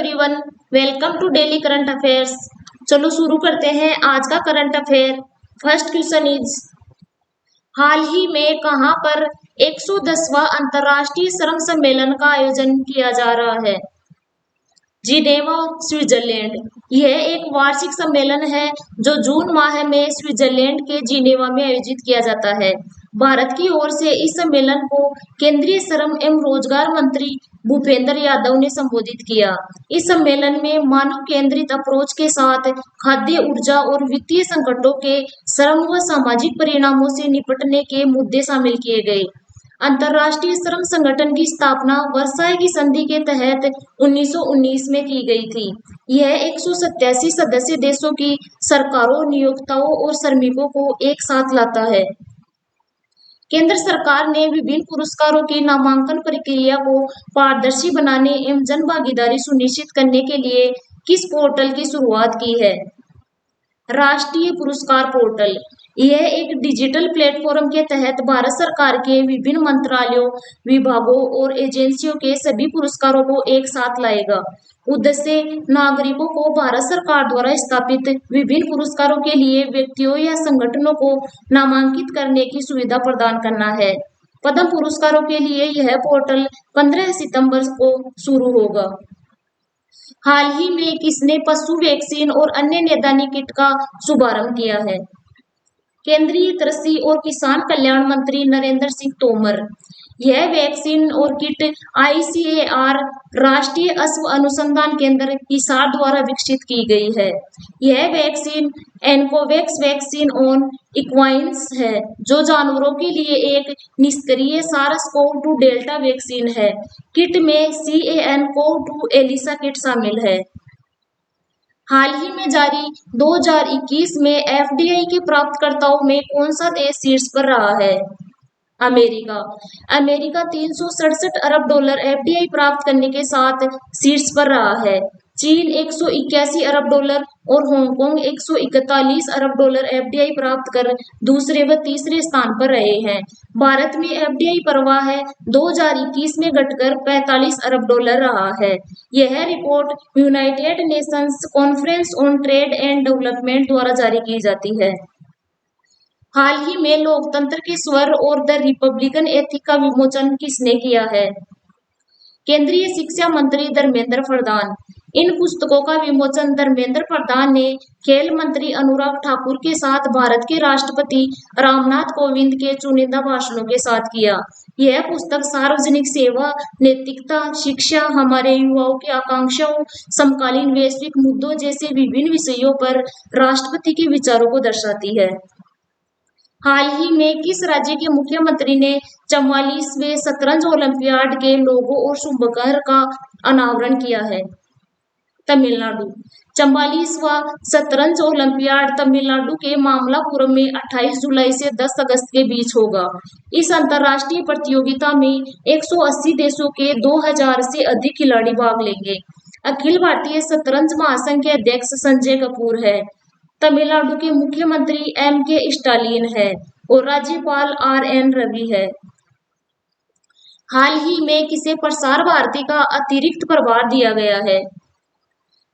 Everyone, welcome to daily current affairs. चलो शुरू करते हैं आज का current affair. First question is, हाल ही में कहां पर 110वां अंतर्राष्ट्रीय श्रम सम्मेलन का आयोजन किया जा रहा है? Geneva, Switzerland. यह एक वार्षिक सम्मेलन है जो जून माह में स्विट्जरलैंड के जिनेवा में आयोजित किया जाता है। भारत की ओर से इस सम्मेलन को केंद्रीय श्रम एवं रोजगार मंत्री भूपेंद्र यादव ने संबोधित किया। इस सम्मेलन में मानव केंद्रित अप्रोच के साथ खाद्य, ऊर्जा और वित्तीय संकटों के श्रम व सामाजिक परिणामों से निपटने के मुद्दे शामिल किए गए। अंतर्राष्ट्रीय श्रम संगठन की स्थापना वर्साई की संधि के तहत 1919 में की गई थी। यह 187 सदस्य देशों की सरकारों, नियोक्ताओं और श्रमिकों को एक साथ लाता है। केंद्र सरकार ने विभिन्न पुरस्कारों की नामांकन प्रक्रिया को पारदर्शी बनाने एवं जन भागीदारी सुनिश्चित करने के लिए किस पोर्टल की शुरुआत की है? राष्ट्रीय पुरस्कार पोर्टल। यह एक डिजिटल प्लेटफॉर्म के तहत भारत सरकार के विभिन्न मंत्रालयों, विभागों और एजेंसियों के सभी पुरस्कारों को एक साथ लाएगा। उद्देश्य नागरिकों को भारत सरकार द्वारा स्थापित विभिन्न पुरस्कारों के लिए व्यक्तियों या संगठनों को नामांकित करने की सुविधा प्रदान करना है। पद्म पुरस्कारों के लिए यह पोर्टल 15 सितंबर को शुरू होगा। हाल ही में किसने पशु वैक्सीन और अन्य नैदानिक किट का शुभारंभ किया है? केंद्रीय कृषि और किसान कल्याण मंत्री नरेंद्र सिंह तोमर। यह वैक्सीन और किट ICAR राष्ट्रीय अश्व अनुसंधान केंद्र हिसार द्वारा विकसित की गई है। यह वैक्सीन एनकोवैक्स वैक्सीन ऑन इक्वाइन्स है, जो जानवरों के लिए एक निष्क्रिय SARS-CoV-2 डेल्टा वैक्सीन है। किट में CAN-CoV-2 एलिसा किट शामिल है। हाल ही में जारी 2021 में FDI के प्राप्तकर्ताओं में कौन सा देश शीर्ष पर रहा है? अमेरिका। अमेरिका $367 अरब FDI प्राप्त करने के साथ शीर्ष पर रहा है। चीन $181 अरब और हांगकांग $141 अरब FDI प्राप्त कर दूसरे व तीसरे स्थान पर रहे हैं। भारत में FDI प्रवाह 2021 में घटकर $45 अरब रहा है। यह report United Nations conference on trade and development द्वारा जारी की जाती है। हाल ही में लोकतंत्र के स्वर और द रिपब्लिकन एथिक का विमोचन किसने किया है? केंद्रीय शिक्षा मंत्री धर्मेंद्र प्रधान। इन पुस्तकों का विमोचन धर्मेंद्र प्रधान ने खेल मंत्री अनुराग ठाकुर के साथ भारत के राष्ट्रपति रामनाथ कोविंद के चुनिंदा भाषणों के साथ किया। यह पुस्तक सार्वजनिक सेवा, नैतिकता, शिक्षा, हमारे युवाओं की आकांक्षाओं, समकालीन वैश्विक मुद्दों जैसे विभिन्न विषयों पर राष्ट्रपति के विचारों को दर्शाती है। हाल ही में किस राज्य के मुख्यमंत्री ने 44वें शतरंज ओलंपियाड के लोगो और शुभंकर का अनावरण किया है? तमिलनाडु। 44वां शतरंज ओलंपियाड तमिलनाडु के मामल्लापुरम में 28 जुलाई से 10 अगस्त के बीच होगा। इस अंतर्राष्ट्रीय प्रतियोगिता में 180 देशों के 2000 से अधिक खिलाड़ी भाग लेंगे। अखिल भारतीय शतरंज महासंघ के अध्यक्ष संजय कपूर है। तमिलनाडु के मुख्यमंत्री MK स्टालिन है और राज्यपाल RN रवि है। हाल ही में किसे प्रसार भारती का अतिरिक्त प्रभार दिया गया है?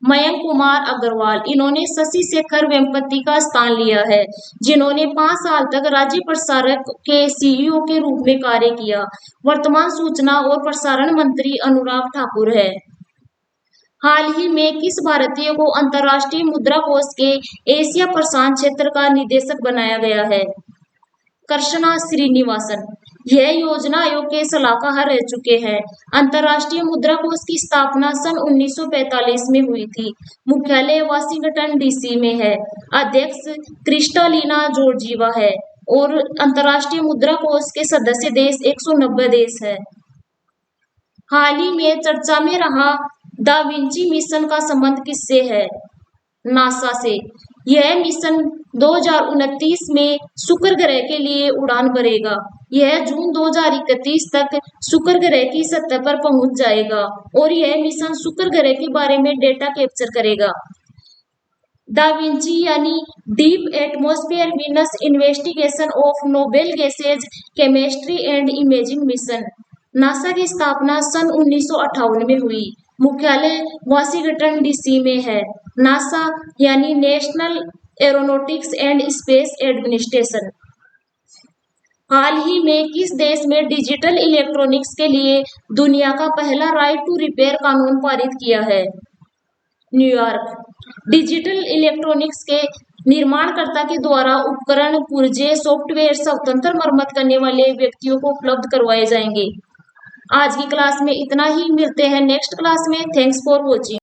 मयंक कुमार अग्रवाल। इन्होंने शशि शेखर वेम्पति का स्थान लिया है, जिन्होंने 5 साल तक राज्य प्रसारक के CEO के रूप में कार्य किया। वर्तमान सूचना और प्रसारण मंत्री अनुराग ठाकुर है। हाल ही में किस भारतीय को अंतर्राष्ट्रीय मुद्रा कोष के एशिया प्रशांत क्षेत्र का निदेशक बनाया गया है? कृष्णा श्रीनिवासन। यह योजना आयोग के सलाहकार रह चुके हैं। अंतर्राष्ट्रीय मुद्रा कोष की स्थापना सन 1945 में हुई थी। मुख्यालय वाशिंगटन DC में है। अध्यक्ष क्रिस्टालिना जॉर्जीवा है और अंतर्राष्ट्रीय मुद्रा कोष के सदस्य देश 190 देश है। हाल ही में चर्चा में रहा दा विंची मिशन का संबंध किससे है? नासा से। यह मिशन 2029 में शुक्र ग्रह के लिए उड़ान भरेगा। यह जून 2031 तक शुक्र ग्रह की सतह पर पहुंच जाएगा और यह मिशन शुक्र ग्रह के बारे में डेटा कैप्चर करेगा। दा विंची यानी deep atmosphere Venus investigation of Nobel gases chemistry and imaging mission. NASA की स्थापना सन 1958 में हुई। मुख्यालय वाशिंगटन डीसी में है। नासा यानी national aeronautics and space administration. हाल ही में किस देश में डिजिटल इलेक्ट्रॉनिक्स के लिए दुनिया का पहला राइट टू रिपेयर कानून पारित किया है? न्यूयॉर्क। डिजिटल इलेक्ट्रॉनिक्स के निर्माणकर्ता के द्वारा उपकरण, पुर्जे, सॉफ्टवेयर स्वतंत्र मरम्मत करने वाले व्यक्तियों को उपलब्ध करवाए जाएंगे। आज की क्लास में इतना ही, मिलते हैं नेक्स्ट क्लास में। Thanks for watching.